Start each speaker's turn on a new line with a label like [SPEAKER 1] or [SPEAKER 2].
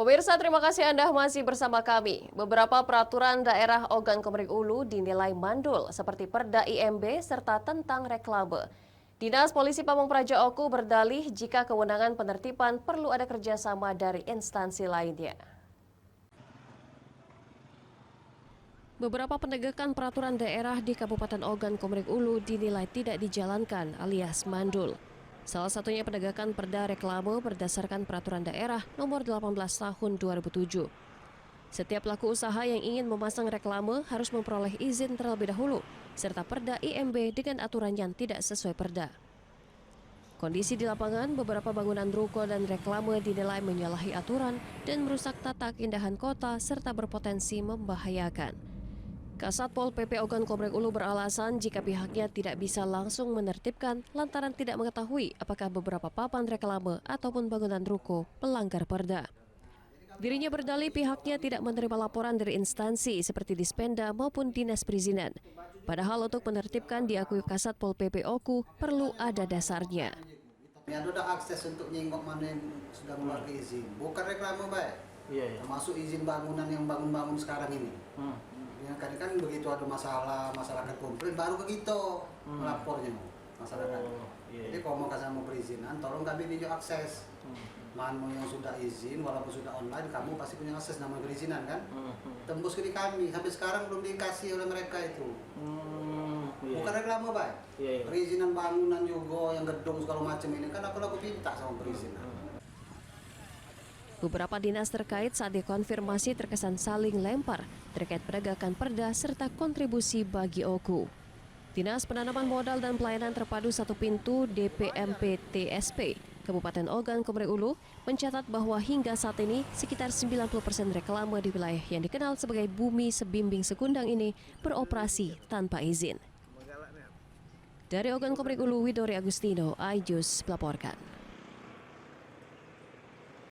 [SPEAKER 1] Pemirsa, terima kasih Anda masih bersama kami. Beberapa peraturan daerah Ogan Komering Ulu dinilai mandul seperti Perda IMB serta tentang reklame. Dinas Polisi Pamung Praja Oku berdalih jika kewenangan penertiban perlu ada kerjasama dari instansi lainnya. Beberapa penegakan peraturan daerah di Kabupaten Ogan Komering Ulu dinilai tidak dijalankan alias mandul. Salah satunya penegakan Perda Reklame berdasarkan Peraturan Daerah Nomor 18 Tahun 2007. Setiap pelaku usaha yang ingin memasang reklame harus memperoleh izin terlebih dahulu, serta Perda IMB dengan aturan yang tidak sesuai Perda. Kondisi di lapangan, beberapa bangunan ruko dan reklame dinilai menyalahi aturan dan merusak tata keindahan kota serta berpotensi membahayakan. Kasatpol PP Ogan Komering Ulu beralasan jika pihaknya tidak bisa langsung menertibkan lantaran tidak mengetahui apakah beberapa papan reklame ataupun bangunan ruko melanggar perda. Dirinya berdalih pihaknya tidak menerima laporan dari instansi seperti Dispenda maupun Dinas Perizinan. Padahal untuk menertibkan diakui Kasatpol PP Oku perlu ada dasarnya.
[SPEAKER 2] Ada akses untuk nyingkok mana yang sudah mengeluarkan izin, bukan reklame baik.
[SPEAKER 3] Iya.
[SPEAKER 2] Termasuk izin bangunan yang bangun sekarang ini. Ya, kan begitu ada masyarakat komplain baru begitu melapornya masyarakat. Jadi kalau mau kasih mau perizinan, tolong kami video akses. Manmu yang sudah izin, walaupun sudah online, kamu pasti punya akses nama perizinan kan? Tembus ke kami, sampai sekarang belum dikasih oleh mereka itu. Bukan reklame baik. Perizinan bangunan juga, yang gedung segala macam ini kan aku minta sama perizinan.
[SPEAKER 1] Beberapa dinas terkait saat dikonfirmasi terkesan saling lempar terkait penegakan perda serta kontribusi bagi Oku. Dinas Penanaman Modal dan Pelayanan Terpadu Satu Pintu DPMP-TSP Kabupaten Ogan Komering Ulu mencatat bahwa hingga saat ini sekitar 90% reklame di wilayah yang dikenal sebagai Bumi Sebimbing Sekundang ini beroperasi tanpa izin. Dari Ogan Komering Ulu, Widori Agustino, iJus melaporkan.